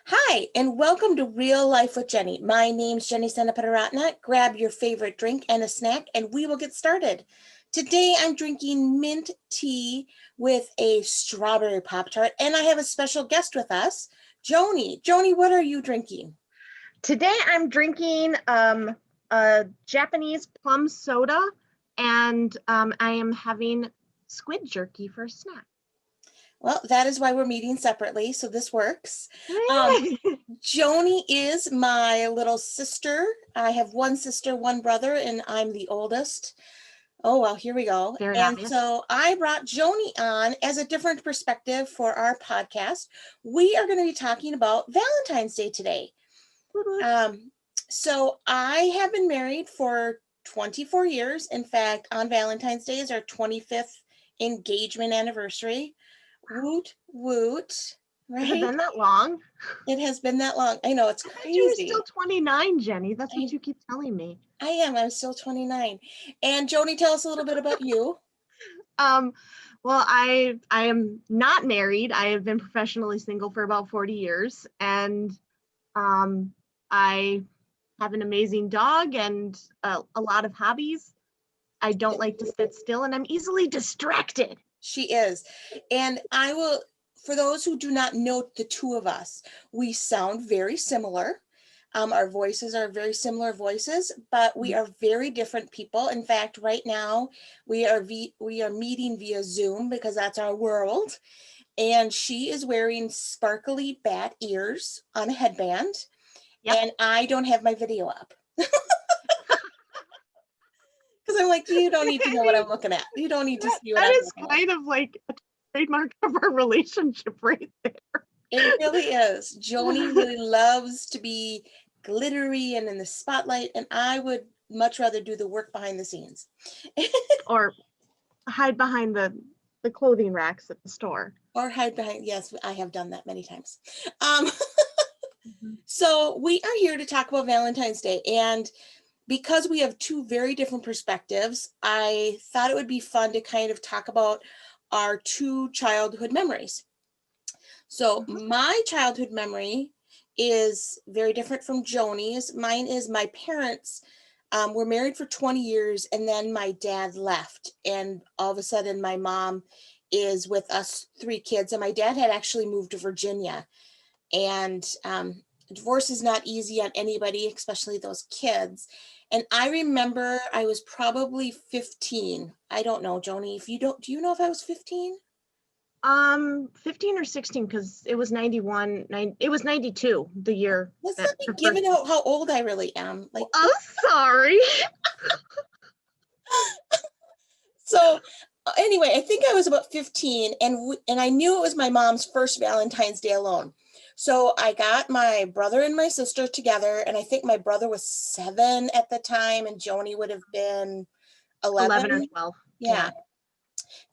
Hi, and welcome to Real Life with Jenny. My name's Jenny Senaparatna. Grab your favorite drink and a snack, and we will get started. Today, I'm drinking mint tea with a strawberry Pop-Tart, and I have a special guest with us, Joni. Joni, what are you drinking? Today I'm drinking a Japanese plum soda and I am having squid jerky for a snack. Well, that is why we're meeting separately, so this works. Um, Joni is my little sister. I have one sister, one brother, and I'm the oldest. Oh, well, here we go. Very And obvious. so I brought Joni on as a different perspective for our podcast. We are going to be talking about Valentine's Day today. Um, so I have been married for 24 years. In fact, on Valentine's Day is our 25th engagement anniversary. Woot, woot, Has it right? been that long? It has been that long. I know, it's I thought you were still crazy. 29, Jenny. That's what I, you keep telling me. I am. I'm still 29. And Joni, tell us a little bit about you. Um, well, I am not married. I have been professionally single for about 40 years, and um, I have an amazing dog and a lot of hobbies. I don't like to sit still, and I'm easily distracted. She is. And I will, for those who do not know the two of us, we sound very similar. Our voices are very similar voices, but we are very different people. In fact, right now we are meeting via Zoom because that's our world. And she is wearing sparkly bat ears on a headband, Yep. and I don't have my video up. Because I'm like, you don't need to I know what mean, I'm looking at. You don't need to that, see what that I'm is looking at. kind of like a trademark of our relationship right there. It really is. Joni really loves to be glittery and in the spotlight, and I would much rather do the work behind the scenes. Or hide behind the clothing racks at the store. Or hide behind, yes, I have done that many times. Um, Mhm. so we are here to talk about Valentine's Day, and because we have two very different perspectives, I thought it would be fun to kind of talk about our two childhood memories. So Mhm. my childhood memory is very different from Joni's. Mine is my parents were married for 20 years, and then my dad left. And all of a sudden, my mom is with us three kids. And my dad had actually moved to Virginia. And divorce is not easy on anybody, especially those kids. And I remember I was probably 15. I don't know, Joni, if you don't, do you know if I was 15? 15 or 16, because it was 91, it was 92, the year Let's that not be her first. giving out how old I really am. Like, I'm sorry. so anyway, I think I was about 15, and I knew it was my mom's first Valentine's Day alone. So I got my brother and my sister together, and I think my brother was 7 at the time, and Joni would have been 11 or 11. 12. Yeah. Yeah.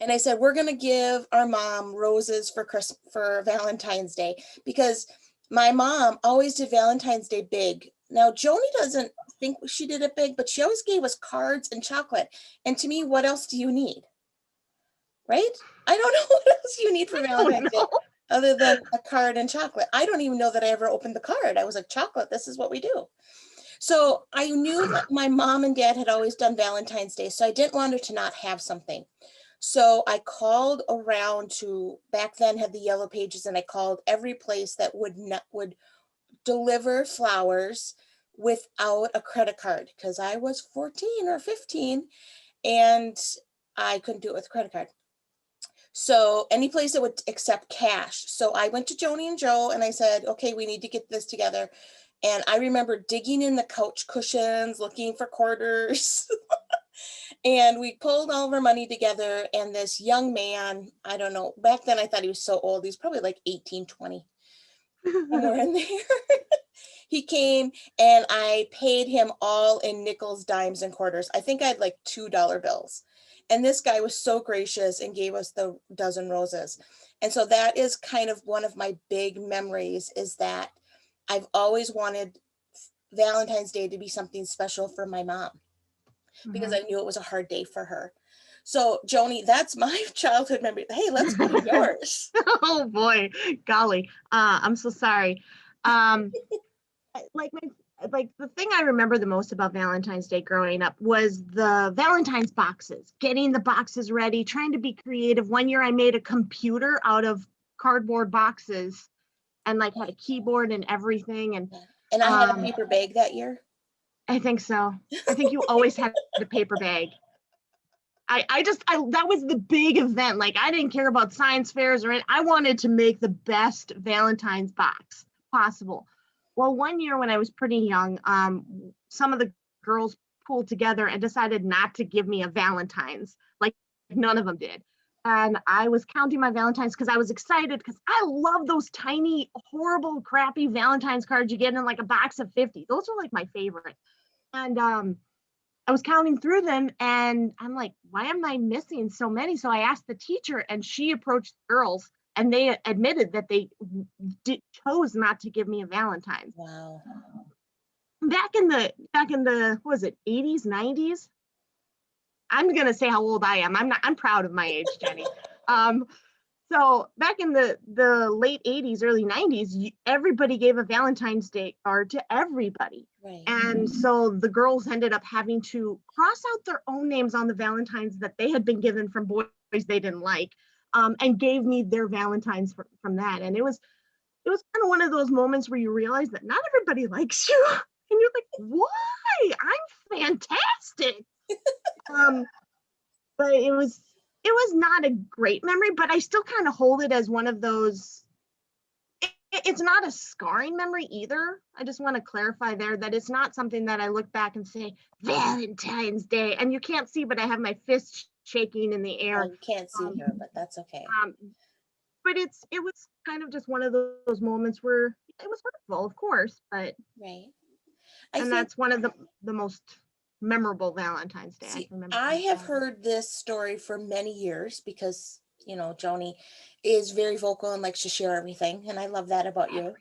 And I said, we're gonna give our mom roses for Valentine's Day, because my mom always did Valentine's Day big. Now Joni doesn't think she did it big, but she always gave us cards and chocolate. And to me, what else do you need? Right? I don't know what else you need for Oh Valentine's Day no. other than a card and chocolate. I don't even know that I ever opened the card. I was like, chocolate, this is what we do. So I knew that my mom and dad had always done Valentine's Day, so I didn't want her to not have something. So I called around to, back then had the yellow pages, and I called every place that would deliver flowers without a credit card, because I was 14 or 15 and I couldn't do it with a credit card. So any place that would accept cash. So I went to Joni and Joe and I said, okay, we need to get this together. And I remember digging in the couch cushions, looking for quarters. And we pulled all of our money together. And this young man, I don't know, back then I thought he was so old. He's probably like 18, 20, somewhere in there. He came and I paid him all in nickels, dimes, and quarters. I think I had like $2 bills. And this guy was so gracious and gave us the dozen roses. And so that is kind of one of my big memories, is that I've always wanted Valentine's Day to be something special for my mom, because Mhm. I knew it was a hard day for her. So Joni, that's my childhood memory. Hey, let's go to yours. Oh boy, golly. I'm so sorry. Um, like the thing I remember the most about Valentine's Day growing up was the Valentine's boxes, getting the boxes ready, trying to be creative. One year I made a computer out of cardboard boxes and like had a keyboard and everything. And Yeah. And I had a paper bag that year. I think so. I think you always had a paper bag. That was the big event. Like I didn't care about science fairs or anything. I wanted to make the best Valentine's box possible. Well, one year when I was pretty young, some of the girls pulled together and decided not to give me a Valentine's. Like none of them did. And I was counting my Valentines because I was excited because I love those tiny, horrible, crappy Valentine's cards you get in like a box of 50. Those are like my favorite. And I was counting through them and I'm like, why am I missing so many? So I asked the teacher and she approached the girls and they admitted that they chose not to give me a Valentine's. Wow. Back in the what was it, 80s, 90s? I'm gonna say how old I am. I'm proud of my age, Jenny. So back in the late 80s, early 90s, everybody gave a Valentine's Day card to everybody. Right. And so the girls ended up having to cross out their own names on the Valentines that they had been given from boys they didn't like, and gave me their Valentines from that. And it was kind of one of those moments where you realize that not everybody likes you. And you're like, why? I'm fantastic. Um, but it was not a great memory, but I still kind of hold it as one of those. It's not a scarring memory either. I just want to clarify there that it's not something that I look back and say Valentine's Day, and you can't see, but I have my fist shaking in the air. Well, you can't see her, but that's okay. But it was kind of just one of those moments where it was hurtful, of course, but Right. and that's one of the most memorable Valentine's Day I can remember. I have heard this story for many years because, Joni is very vocal and likes to share everything. And I love that about you.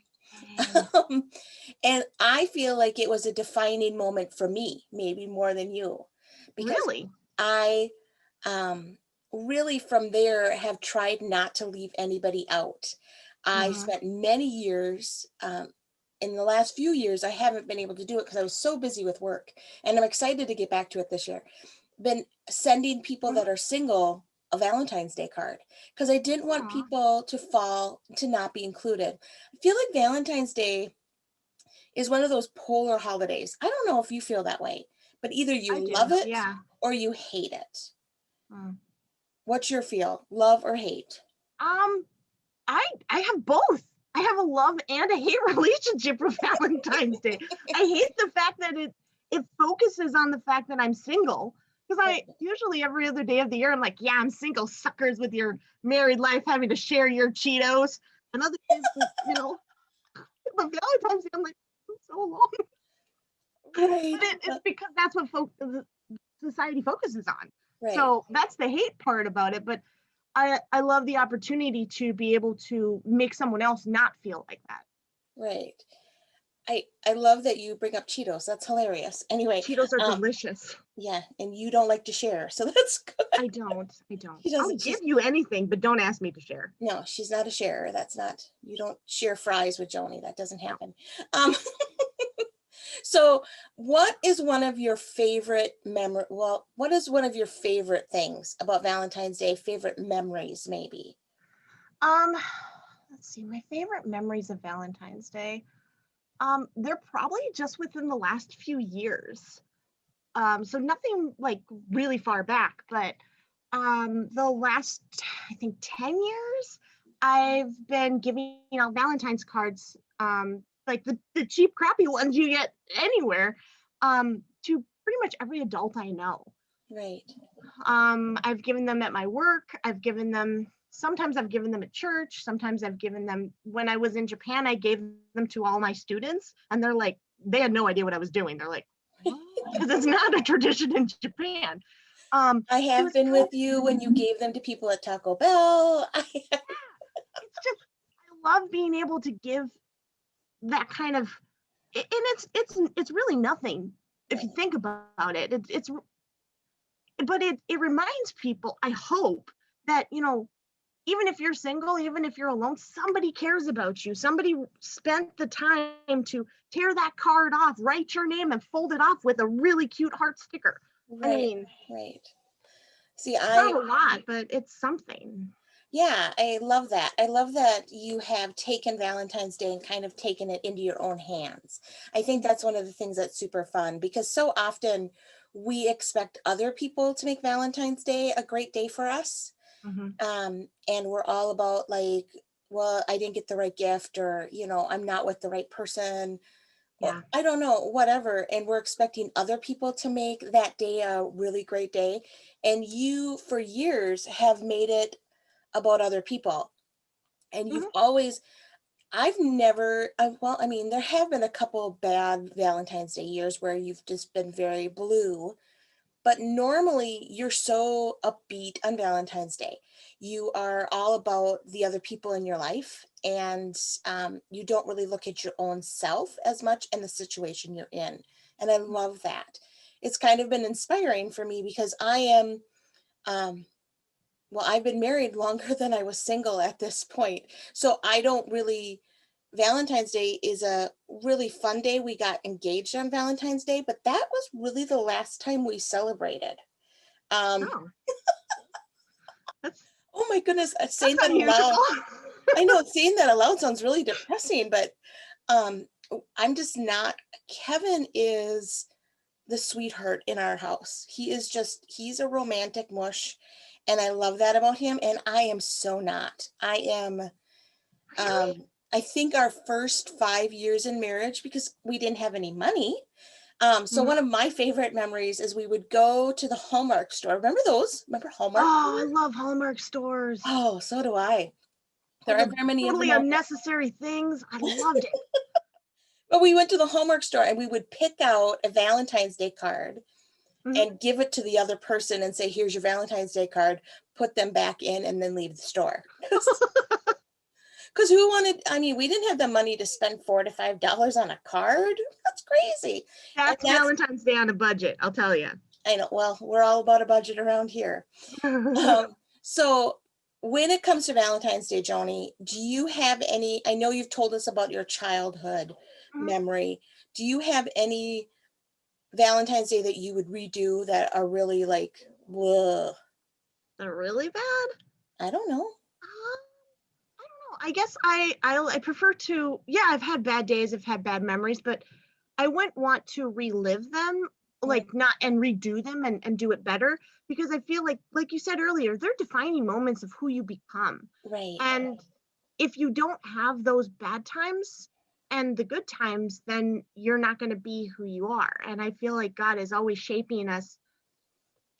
And I feel like it was a defining moment for me, maybe more than you. Because really? I really from there have tried not to leave anybody out. I spent many years, in the last few years, I haven't been able to do it because I was so busy with work. And I'm excited to get back to it this year. Been sending people that are single a Valentine's Day card because I didn't want people to not be included. I feel like Valentine's Day is one of those polar holidays. I don't know if you feel that way, but either you love it or you hate it. What's your feel? Love or hate? I have both. I have a love and a hate relationship with Valentine's Day. I hate the fact that it focuses on the fact that I'm single. Because I usually every other day of the year I'm like, yeah, I'm single, suckers with your married life having to share your Cheetos. And other days, but Valentine's Day, I'm like, so long. Right. But it's because that's what society focuses on. Right. So that's the hate part about it. But I love the opportunity to be able to make someone else not feel like that. Right. I love that you bring up Cheetos. That's hilarious. Anyway, Cheetos are delicious. Yeah, and you don't like to share, so that's good. I don't. I'll give you anything, but don't ask me to share. No, she's not a sharer. You don't share fries with Joni. That doesn't happen. So what is one of your favorite what is one of your favorite things about Valentine's Day, favorite memories maybe? Let's see, my favorite memories of Valentine's Day. They're probably just within the last few years. So nothing like really far back, but the last, I think 10 years, I've been giving out Valentine's cards, like the cheap, crappy ones you get anywhere, to pretty much every adult I know. Right. I've given them at my work. Sometimes I've given them at church. Sometimes I've given them when I was in Japan, I gave them to all my students and they had no idea what I was doing. They're like, because it's not a tradition in Japan. I have been with you when you gave them to people at Taco Bell. It's just, I love being able to give that kind of, and it's really nothing if you think about it. But it reminds people, I hope, that even if you're single, even if you're alone, somebody cares about you. Somebody spent the time to tear that card off, write your name, and fold it off with a really cute heart sticker. I Right, mean, right. See, it's not a lot, but it's something. yeah, I love that. I love that you have taken Valentine's Day and kind of taken it into your own hands. I think that's one of the things that's super fun because so often we expect other people to make Valentine's Day a great day for us. Mm-hmm. And we're all about like, well, I didn't get the right gift, or, I'm not with the right person, or Yeah. I don't know, whatever. And we're expecting other people to make that day a really great day. And you, for years, have made it about other people. And you've Hmm. always, I've never, well, I mean, there have been a couple bad Valentine's Day years where you've just been very blue, but normally you're so upbeat on Valentine's Day. You are all about the other people in your life, and you don't really look at your own self as much and the situation you're in. And I love that. It's kind of been inspiring for me because um, well, I've been married longer than I was single at this point. So I don't really, Valentine's Day is a really fun day. We got engaged on Valentine's Day, but that was really the last time we celebrated. Um, Oh, that's oh my goodness, saying that's that unusual. aloud. I know saying that aloud sounds really depressing, but um, I'm just not. Kevin is the sweetheart in our house. He's a romantic mush, and I love that about him. And I am so not. Really? I think our first 5 years in marriage, because we didn't have any money. So Hmm. one of my favorite memories is we would go to the Hallmark store. Remember those? Remember Hallmark? Oh, I love Hallmark stores. Oh, so do I. All There aren't the very many of them totally out there. unnecessary things. I loved it. But we went to the Hallmark store and we would pick out a Valentine's Day card Hmm. and give it to the other person and say, here's your Valentine's Day card, put them back in, and then leave the store. Because who wanted, I mean, we didn't have the money to spend $4 to $5 on a card. That's crazy. And That's that's, Valentine's Day on a budget, I'll tell you. I know, well, we're all about a budget around here. So when it comes to Valentine's Day, Joni, do you have any, I know you've told us about your childhood memory. Do you have any Valentine's Day that you would redo that are really like, whoa, They're really bad. I don't know. I don't know. I guess I prefer to. Yeah, I've had bad days. I've had bad memories, but I wouldn't want to relive them, Mm, like not and redo them and do it better, because I feel like you said earlier, they're defining moments of who you become. right. And if you don't have those bad times and the good times, then you're not going to be who you are. And I feel like God is always shaping us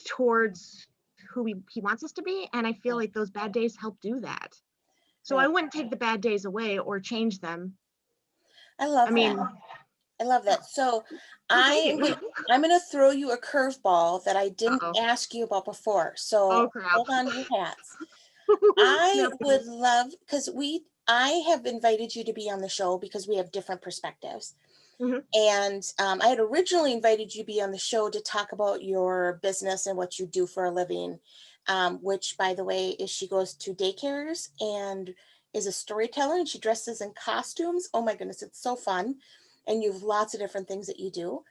towards who he wants us to be. And I feel Yeah, like those bad days help do that. So I right. wouldn't take the bad days away or change them. I I love that. mean, I love oh, that. So well, thank I you. am gonna I'm gonna throw you a curveball that I didn't Uh-oh. ask you about before. Oh, So crap. hold on to your hats. I No would kidding. love because I have invited you to be on the show because we have different perspectives. Hmm. And I had originally invited you to be on the show to talk about your business and what you do for a living, which, by the way, is she goes to daycares and is a storyteller and she dresses in costumes. Oh my goodness, it's so fun. And you have lots of different things that you do.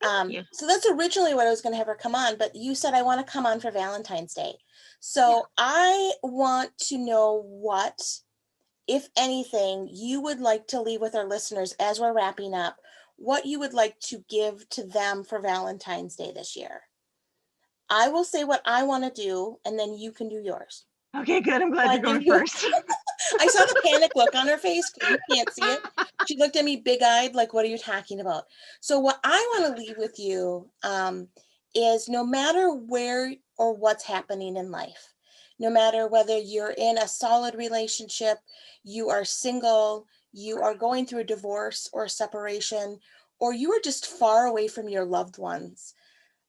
Thank you. So that's originally what I was going to have her come on, but you said I want to come on for Valentine's Day. Yeah. So I want to know what, if anything, you would like to leave with our listeners as we're wrapping up, what you would like to give to them for Valentine's Day this year. I will say what I want to do, and then you can do yours. Okay, good. I'm So glad I you're give going you, first. I saw the panic look on her face because you can't see it. She looked at me big eyed, like, what are you talking about? So, what I want to leave with you is no matter where or what's happening in life, no matter whether you're in a solid relationship, you are single, you are going through a divorce or a separation, or you are just far away from your loved ones,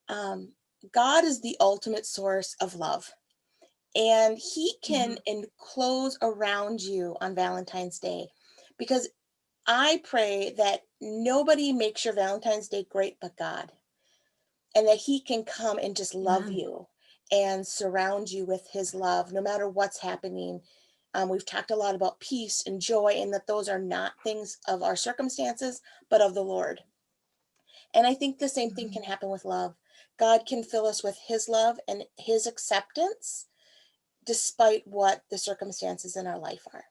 um, God is the ultimate source of love, and he can Mhm. enclose around you on Valentine's Day, because I pray that nobody makes your Valentine's Day great but God, and that he can come and just love Amen. you and surround you with his love, no matter what's happening. We've talked a lot about peace and joy, and that those are not things of our circumstances, but of the Lord. And I think the same thing Mhm. can happen with love. God can fill us with his love and his acceptance despite what the circumstances in our life are.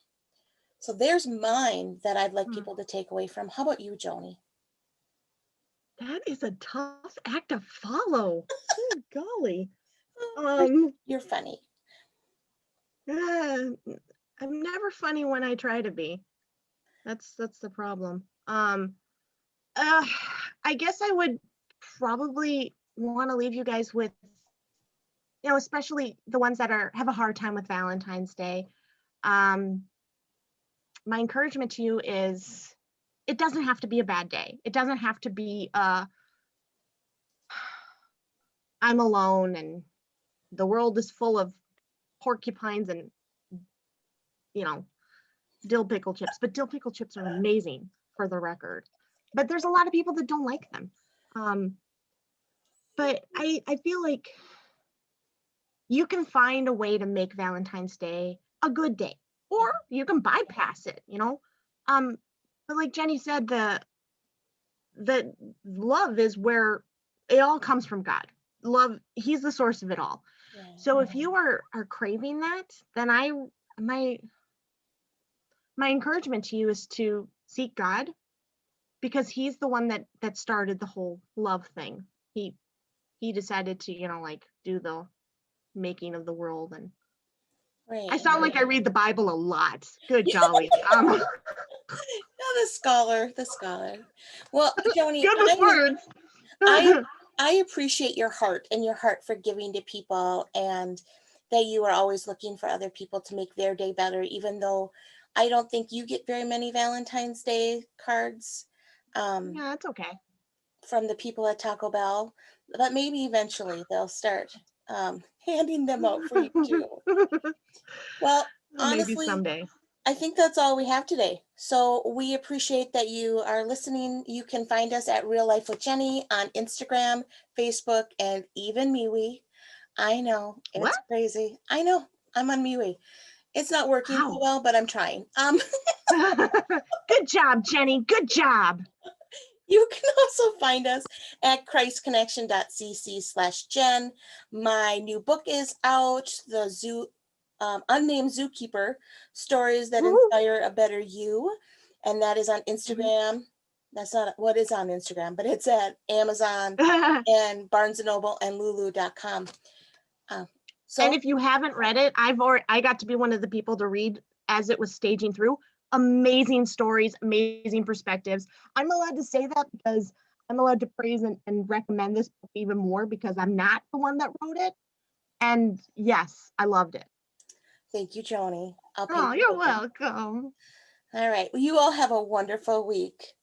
So there's mine that I'd like Mm. people to take away from. How about you, Joni? That is a tough act to follow. Good golly. Oh, Um, you're funny. uh, I'm never funny when I try to be. That's the problem. Uh, I guess I would probably want to leave you guys with, especially the ones that have a hard time with Valentine's Day. Um, my encouragement to you is it doesn't have to be a bad day. It doesn't have to be I'm alone and the world is full of porcupines and you know dill pickle chips. But dill pickle chips are amazing, for the record. But there's a lot of people that don't like them. Um, but I feel like you can find a way to make Valentine's Day a good day, or you can bypass it. Um, but like Jenny said, the love is where it all comes from God. Love, he's the source of it all. Yeah. So if you are craving that, then my my encouragement to you is to seek God, because he's the one that started the whole love thing. He decided to, like, do the making of the world. And I Right. sound like I read the Bible a lot. Good golly. Oh, the scholar, the scholar. Well, Joni, Good with words. I I appreciate your heart and your heart for giving to people, and that you are always looking for other people to make their day better, even though I don't think you get very many Valentine's Day cards um, Yeah, it's okay. from the people at Taco Bell, but maybe eventually they'll start handing them out for you too. Well, Maybe honestly, someday. I think that's all we have today. So we appreciate that you are listening. You can find us at Real Life with Jenny on Instagram, Facebook, and even MeWe. I know What? it's crazy. I know I'm on MeWe. It's not working so Wow. well, but I'm trying. Good job, Jenny. Good job. You can also find us at christconnection.cc/Jen. My new book is out, The Unnamed Zookeeper, Stories That Woo-hoo. Inspire a Better You. And that is on Mhm. Instagram. That's not what is on Instagram, but it's at Amazon and Barnes& and Noble and Lulu.com. Uh, And so if you haven't read it, I got to be one of the people to read as it was staging through. Amazing stories, amazing perspectives. I'm allowed to say that because I'm allowed to praise and recommend this book even more, because I'm not the one that wrote it. And yes, I loved it. thank you, Joni. I'll pay Oh, you you're later. welcome. All right. Well, you all have a wonderful week.